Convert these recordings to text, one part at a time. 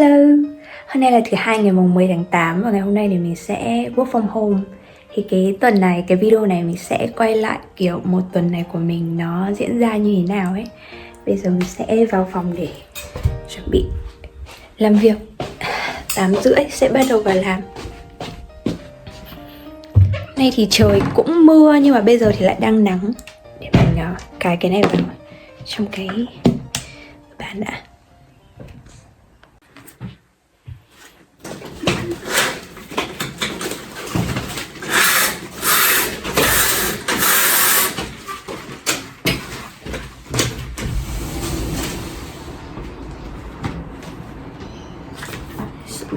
Hello, hôm nay là thứ hai ngày mùng 10 tháng 8 và ngày hôm nay thì mình sẽ work from home. Thì cái tuần này, cái video này mình sẽ quay lại kiểu một tuần này của mình nó diễn ra như thế nào ấy. Bây giờ mình sẽ vào phòng để chuẩn bị làm việc. 8:30 sẽ bắt đầu vào làm. Nay thì trời cũng mưa nhưng mà bây giờ thì lại đang nắng. Để mình cài cái này vào trong cái bàn đã.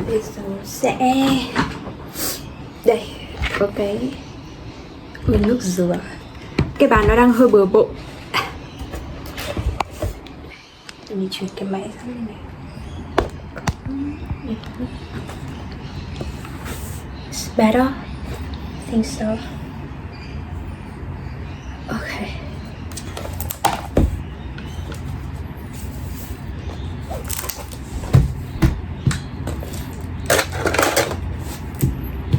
Bây giờ sẽ đây có cái nước dừa. Cái bàn nó đang hơi bừa bộn. Mình chuyển cái máy sang đây này. It's better. I think so. Okay.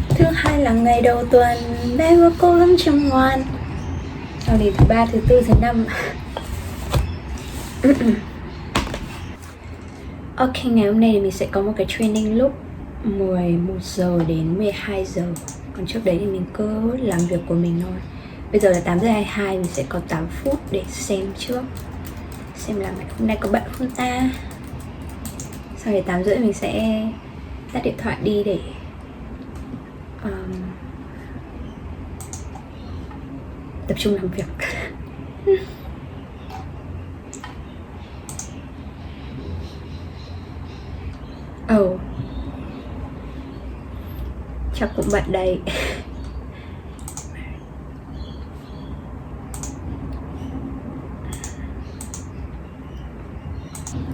Thứ hai là ngày đầu tuần, bé của cô lắm chăm ngoan. Sau này thứ ba, thứ tư, thứ năm. Ok, ngày hôm nay thì mình sẽ có một cái training lúc 11 giờ đến 12 giờ. Còn trước đấy thì mình cứ làm việc của mình thôi. Bây giờ là 8:22, mình sẽ có 8 phút để xem trước. Xem là hôm nay có bận không ta. Sau đấy 8:30 mình sẽ tắt điện thoại đi để tập trung làm việc. Chắc cũng bận đây.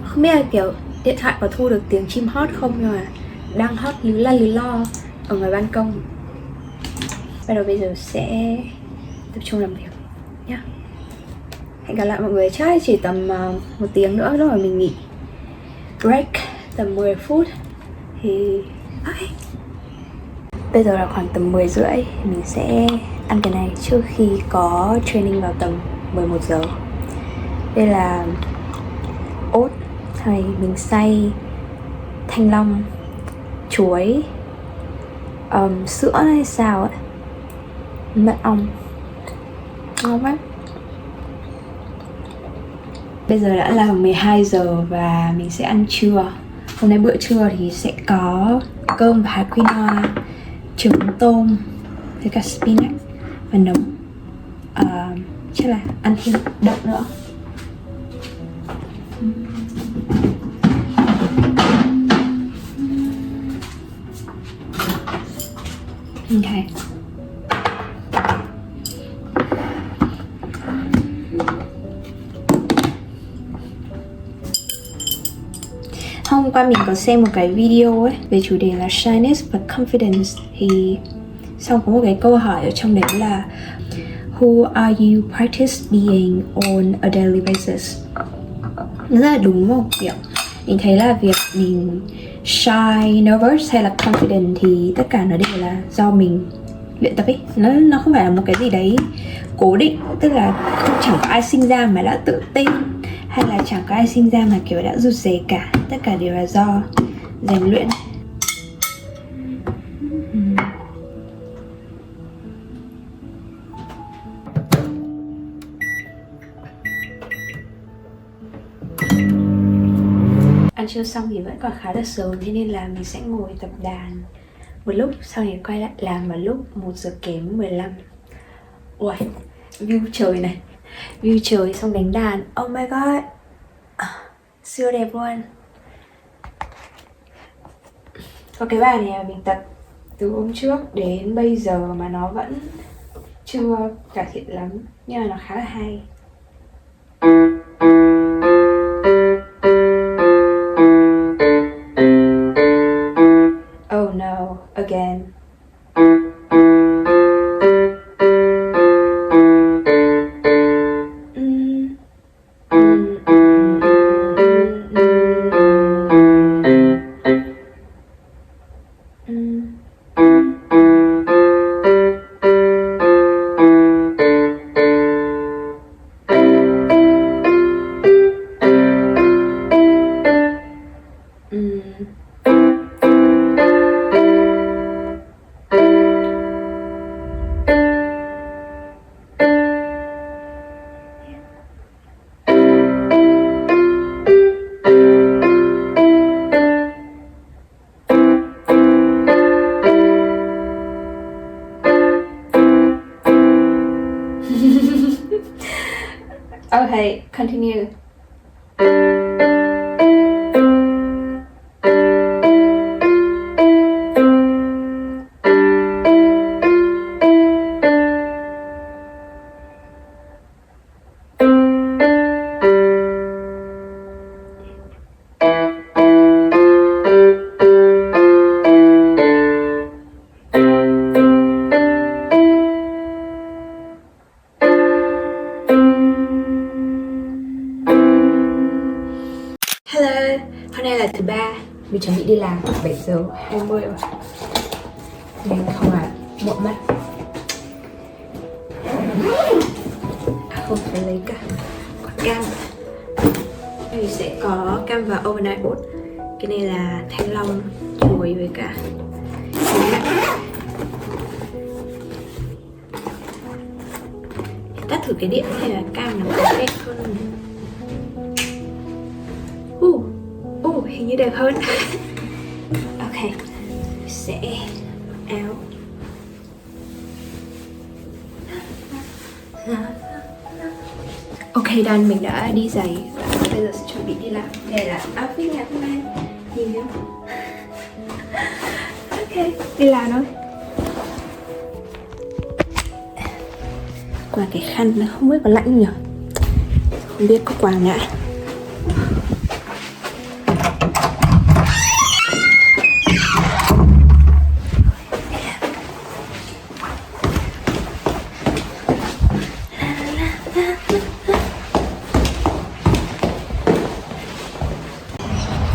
Không biết là kiểu điện thoại có thu được tiếng chim hót không, nhưng mà đang hót líu la líu lo ở ngoài ban công. Bắt đầu bây giờ sẽ tập trung làm việc nhá. Hẹn gặp lại mọi người chắc chỉ tầm 1 tiếng nữa lúc mà mình nghỉ break tầm 10 phút thì ok. Bây giờ là khoảng tầm 10:30, mình sẽ ăn cái này trước khi có training vào tầm 11 giờ. Đây là oat, này mình xay thanh long, chuối, sữa hay sao ấy, mật ong, ngon quá. Bây giờ đã là 12 giờ và mình sẽ ăn trưa. Hôm nay bữa trưa thì sẽ có cơm và hạt quinoa, trứng tôm với cả spinach và nấm. Chắc là ăn thêm đậu nữa. Ok. Hôm qua mình có xem một cái video ấy về chủ đề là shyness và confidence, thì xong có một cái câu hỏi ở trong đấy là who are you practice being on a daily basis. Nó rất là đúng không? Kiểu mình thấy là việc mình shy, nervous hay là confident thì tất cả nó đều là do mình luyện tập ấy. Nó không phải là một cái gì đấy cố định. Tức là chẳng có ai sinh ra mà đã tự tin, hay là chẳng có ai sinh ra mà kiểu đã rụt rè cả. Tất cả đều là do rèn luyện. Ăn trưa xong thì vẫn còn khá là sớm, thế nên là mình sẽ ngồi tập đàn một lúc, sau này quay lại làm vào lúc 1 giờ kém 15. Ui, view trời này, view trời xong đánh đàn, oh my god, siêu đẹp luôn. Có cái bài này là mình tập từ hôm trước đến bây giờ mà nó vẫn chưa cải thiện lắm, nhưng mà nó khá là hay. Oh no, again. Okay, continue. Hello, hôm nay là thứ ba, mình chuẩn bị đi làm 7:20 rồi. Nên không là muộn mất. Không phải lấy cả quả cam. Mình sẽ có cam và overnight oat. Cái này là thanh long, chuối với cả tắt thử cái điện hay là cam nó có đẹp hơn. Hình như đẹp hơn. Ok, sẽ áo. Ok, Dan, mình đã đi giày và bây giờ sẽ chuẩn bị đi làm. Đây là outfit ngày hôm nay. Nhìn nhá. Ok, đi làm thôi. Qua cái khăn nó không biết có lạnh không nhỉ? Không biết có quàng đã.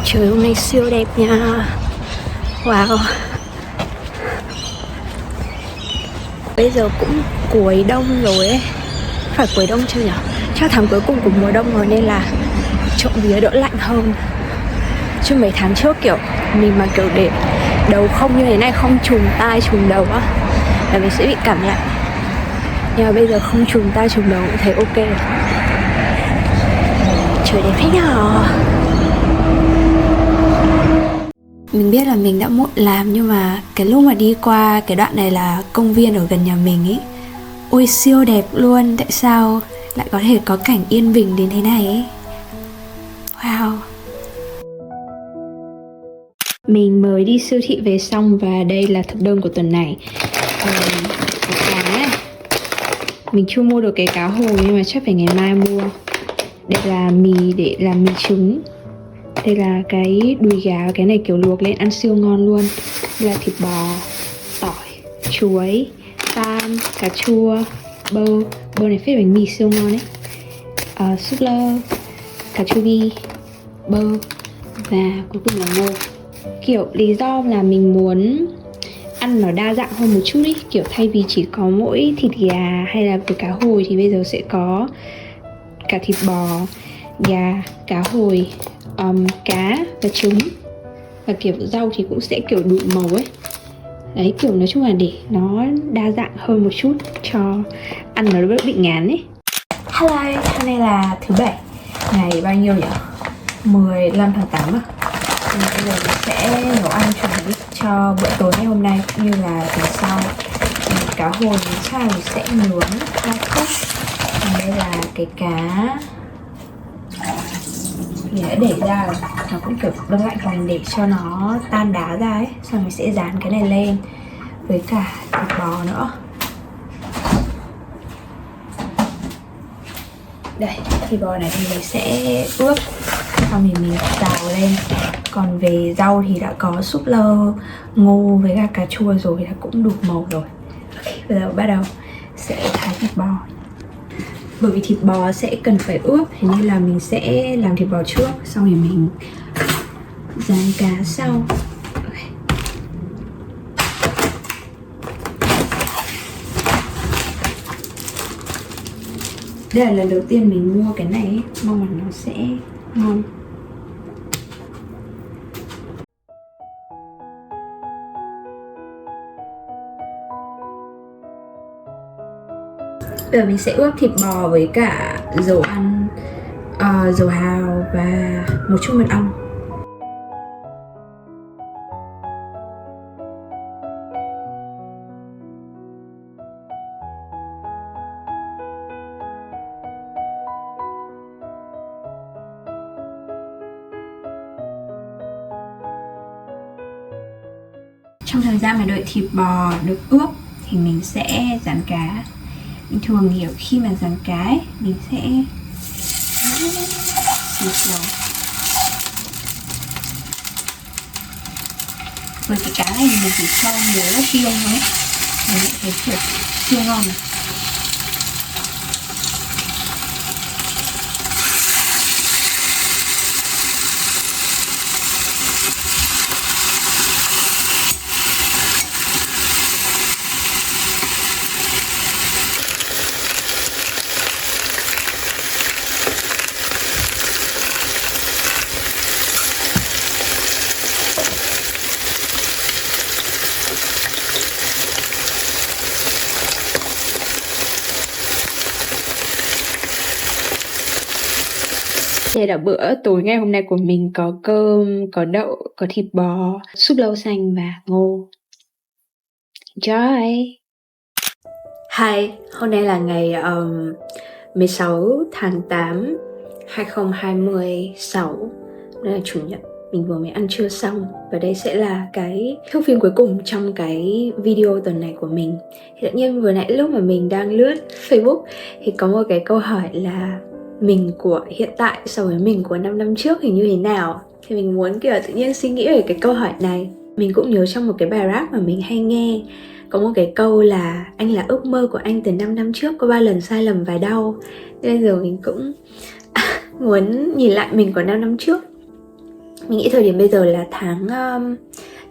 Trời hôm nay siêu đẹp nha. Wow. Bây giờ cũng cuối đông rồi ấy. Phải cuối đông chưa nhỉ? Chắc tháng cuối cùng của mùa đông rồi nên là trộm vía đỡ lạnh hơn. Chứ mấy tháng trước kiểu mình mà kiểu để đầu không như thế này, không trùm tai trùm đầu á là mình sẽ bị cảm lạnh. Nhưng mà bây giờ không trùm tai trùm đầu cũng thấy ok rồi. Trời đẹp thế nhở. Mình biết là mình đã muộn làm nhưng mà cái lúc mà đi qua cái đoạn này là công viên ở gần nhà mình ý. Ôi siêu đẹp luôn, tại sao lại có thể có cảnh yên bình đến thế này ấy. Wow. Mình mới đi siêu thị về xong và đây là thực đơn của tuần này. Có cá này. Mình chưa mua được cái cá hồi nhưng mà chắc phải ngày mai mua. Đây là mì để làm mì trứng. Đây là cái đùi gà, cái này kiểu luộc lên ăn siêu ngon luôn. Đây là thịt bò, tỏi, chuối, than, cà chua, bơ. Bơ này phết bánh mì siêu ngon ấy. Súp lơ, cà chua bi, bơ và cuối cùng là ngô. Kiểu lý do là mình muốn ăn nó đa dạng hơn một chút ý. Kiểu thay vì chỉ có mỗi thịt gà hay là với cá hồi thì bây giờ sẽ có cả thịt bò, gà, cá hồi, cá và trứng. Và kiểu rau thì cũng sẽ kiểu đủ màu ấy. Đấy, kiểu nói chung là để nó đa dạng hơn một chút cho ăn nó đỡ bị ngán ấy. Hello, hôm nay là thứ bảy. Ngày bao nhiêu nhỉ? 15 tháng 8 à? Nên bây giờ mình sẽ nấu ăn chuẩn bị cho bữa tối ngày hôm nay cũng như là tuần sau. Cá hồi thì chắc là mình sẽ nướng hai khúc. Đây là cái cá mình đã để ra rồi, nó cũng kiểu đông lạnh và mình để cho nó tan đá ra ấy. Xong mình sẽ dán cái này lên với cả thịt bò nữa. Đây, thịt bò này thì mình sẽ ướp xong thì mình xào lên. Còn về rau thì đã có súp lơ, ngô với cả cà chua rồi là cũng đủ màu rồi. Ok, bây giờ bắt đầu sẽ thái thịt bò. Bởi vì thịt bò sẽ cần phải ướp, thế nên là mình sẽ làm thịt bò trước, xong rồi mình rán cá sau. Okay. Đây là lần đầu tiên mình mua cái này ấy. Mong là nó sẽ ngon. Bây giờ mình sẽ ướp thịt bò với cả dầu ăn, dầu hào và một chút mật ong. Trong thời gian mà đợi thịt bò được ướp thì mình sẽ rán cá. Bình thường thì khi mà rán cá ấy, mình sẽ xịt dầu. Với cái cá này thì mình chỉ cho muối riêng thôi, mình thấy kiểu siêu ngon này. Đây là bữa tối ngày hôm nay của mình, có cơm, có đậu, có thịt bò, súp lơ xanh và ngô. Enjoy! Hi, hôm nay là ngày 16 tháng 8 2026, đây là Chủ nhật. Mình vừa mới ăn trưa xong và đây sẽ là cái thước phim cuối cùng trong cái video tuần này của mình. Thì tự nhiên vừa nãy lúc mà mình đang lướt Facebook thì có một cái câu hỏi là mình của hiện tại so với mình của 5 năm trước thì như thế nào. Thì mình muốn kiểu tự nhiên suy nghĩ về cái câu hỏi này. Mình cũng nhớ trong một cái bài rap mà mình hay nghe, có một cái câu là anh là ước mơ của anh từ 5 năm trước, có 3 lần sai lầm và đau. Nên giờ mình cũng muốn nhìn lại mình của 5 năm trước. Mình nghĩ thời điểm bây giờ là tháng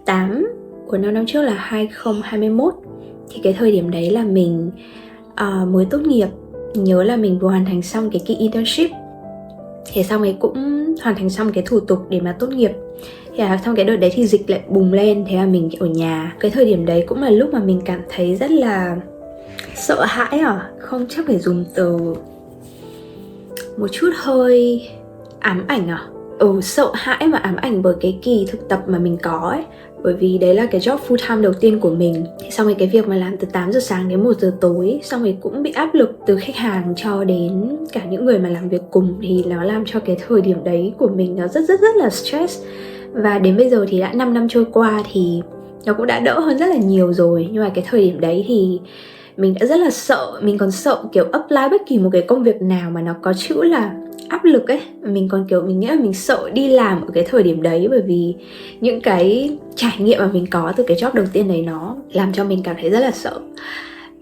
8 của 5 năm trước là 2021. Thì cái thời điểm đấy là mình mới tốt nghiệp. Mình nhớ là mình vừa hoàn thành xong cái kỳ internship. Thế xong rồi cũng hoàn thành xong cái thủ tục để mà tốt nghiệp. Thì trong cái đợt đấy thì dịch lại bùng lên. Thế là mình ở nhà. Cái thời điểm đấy cũng là lúc mà mình cảm thấy rất là sợ hãi không chắc phải dùng từ, một chút hơi ám ảnh sợ hãi mà ám ảnh bởi cái kỳ thực tập mà mình có ấy. Bởi vì đấy là cái job full time đầu tiên của mình. Xong rồi cái việc mà làm từ 8 giờ sáng đến 1 giờ tối, xong rồi cũng bị áp lực từ khách hàng cho đến cả những người mà làm việc cùng, thì nó làm cho cái thời điểm đấy của mình nó rất là stress. Và đến bây giờ thì đã 5 năm trôi qua thì nó cũng đã đỡ hơn rất là nhiều rồi. Nhưng mà cái thời điểm đấy thì mình đã rất là sợ. Mình còn sợ kiểu apply bất kỳ một cái công việc nào mà nó có chữ là áp lực ấy. Mình còn kiểu, mình nghĩ là mình sợ đi làm ở cái thời điểm đấy. Bởi vì những cái trải nghiệm mà mình có từ cái job đầu tiên đấy nó làm cho mình cảm thấy rất là sợ.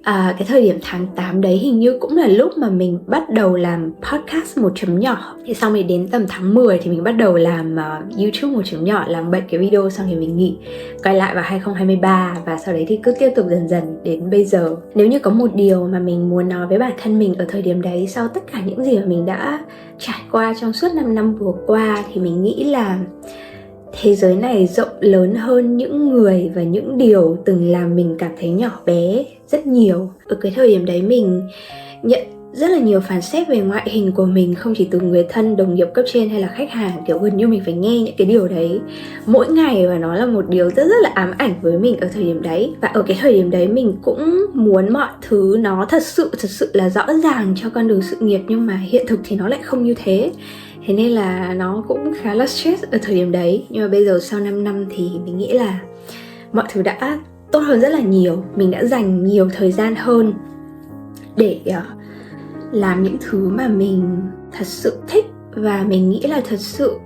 Cái thời điểm tháng 8 đấy hình như cũng là lúc mà mình bắt đầu làm podcast 1 chấm nhỏ. Thì xong rồi đến tầm tháng 10 thì mình bắt đầu làm YouTube 1 chấm nhỏ, làm 7 cái video, xong thì mình nghỉ, quay lại vào 2023. Và sau đấy thì cứ tiếp tục dần dần đến bây giờ. Nếu như có một điều mà mình muốn nói với bản thân mình ở thời điểm đấy, sau tất cả những gì mà mình đã trải qua trong suốt 5 năm vừa qua, thì mình nghĩ là thế giới này rộng lớn hơn những người và những điều từng làm mình cảm thấy nhỏ bé rất nhiều. Ở cái thời điểm đấy mình nhận rất là nhiều phán xét về ngoại hình của mình, không chỉ từ người thân, đồng nghiệp, cấp trên hay là khách hàng. Kiểu gần như mình phải nghe những cái điều đấy mỗi ngày, và nó là một điều rất là ám ảnh với mình ở thời điểm đấy. Và ở cái thời điểm đấy mình cũng muốn mọi thứ nó thật sự là rõ ràng cho con đường sự nghiệp, nhưng mà hiện thực thì nó lại không như thế. Thế nên là nó cũng khá là stress ở thời điểm đấy. Nhưng mà bây giờ sau 5 năm thì mình nghĩ là mọi thứ đã tốt hơn rất là nhiều. Mình đã dành nhiều thời gian hơn để làm những thứ mà mình thật sự thích, và mình nghĩ là thật sự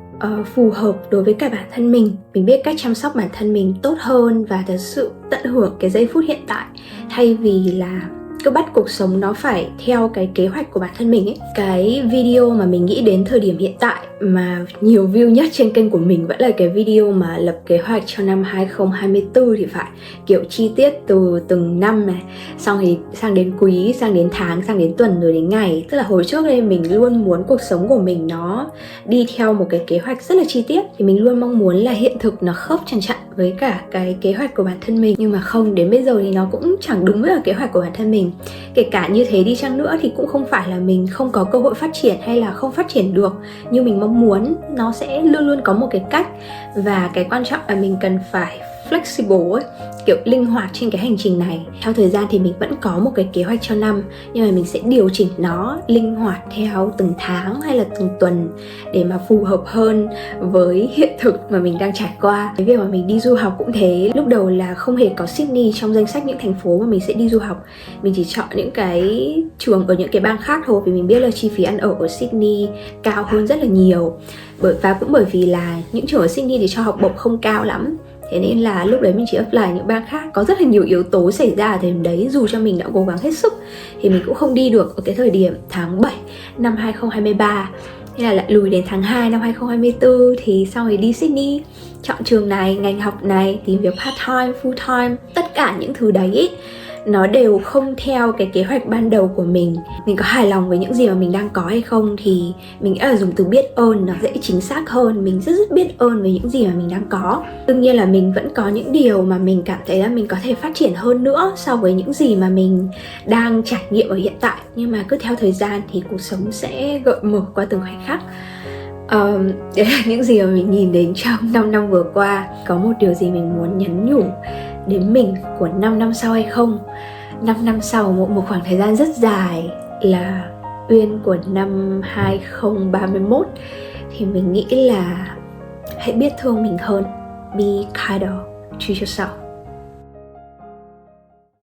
phù hợp đối với cả bản thân mình. Mình biết cách chăm sóc bản thân mình tốt hơn và thật sự tận hưởng cái giây phút hiện tại, thay vì là cứ bắt cuộc sống nó phải theo cái kế hoạch của bản thân mình ấy. Cái video mà mình nghĩ đến thời điểm hiện tại mà nhiều view nhất trên kênh của mình vẫn là cái video mà lập kế hoạch cho năm 2024 thì phải. Kiểu chi tiết từ từng năm này, xong thì sang đến quý, sang đến tháng, sang đến tuần, rồi đến ngày. Tức là hồi trước đây mình luôn muốn cuộc sống của mình nó đi theo một cái kế hoạch rất là chi tiết. Thì mình luôn mong muốn là hiện thực nó khớp chằn chặn với cả cái kế hoạch của bản thân mình. Nhưng mà không, đến bây giờ thì nó cũng chẳng đúng với cả kế hoạch của bản thân mình. Kể cả như thế đi chăng nữa thì cũng không phải là mình không có cơ hội phát triển hay là không phát triển được như mình mong muốn. Nó sẽ luôn luôn có một cái cách, và cái quan trọng là mình cần phải flexible ấy, kiểu linh hoạt trên cái hành trình này. Theo thời gian thì mình vẫn có một cái kế hoạch cho năm, nhưng mà mình sẽ điều chỉnh nó linh hoạt theo từng tháng hay là từng tuần để mà phù hợp hơn với hiện thực mà mình đang trải qua. Cái việc mà mình đi du học cũng thế, lúc đầu là không hề có Sydney trong danh sách những thành phố mà mình sẽ đi du học. Mình chỉ chọn những cái trường ở những cái bang khác thôi, vì mình biết là chi phí ăn ở Sydney cao hơn rất là nhiều. Và cũng bởi vì là những trường ở Sydney thì cho học bổng không cao lắm, thế nên là lúc đấy mình chỉ apply những bang khác. Có rất là nhiều yếu tố xảy ra ở thời điểm đấy, dù cho mình đã cố gắng hết sức thì mình cũng không đi được ở cái thời điểm tháng 7 năm 2023. Thế là lại lùi đến tháng 2 năm 2024 thì sau rồi đi Sydney, chọn trường này, ngành học này, tìm việc part time, full time. Tất cả những thứ đấy nó đều không theo cái kế hoạch ban đầu của mình. Mình có hài lòng với những gì mà mình đang có hay không thì mình đã dùng từ biết ơn nó dễ chính xác hơn. Mình rất biết ơn với những gì mà mình đang có. Đương nhiên là mình vẫn có những điều mà mình cảm thấy là mình có thể phát triển hơn nữa so với những gì mà mình đang trải nghiệm ở hiện tại. Nhưng mà cứ theo thời gian thì cuộc sống sẽ gợi mở qua từng khoảnh khắc. Đấy là những gì mà mình nhìn đến trong 5 năm vừa qua. Có một điều gì mình muốn nhắn nhủ đến mình của 5 năm sau hay không? 5 năm sau, một khoảng thời gian rất dài là Uyên của năm 2031, thì mình nghĩ là hãy biết thương mình hơn. Be kinder to yourself.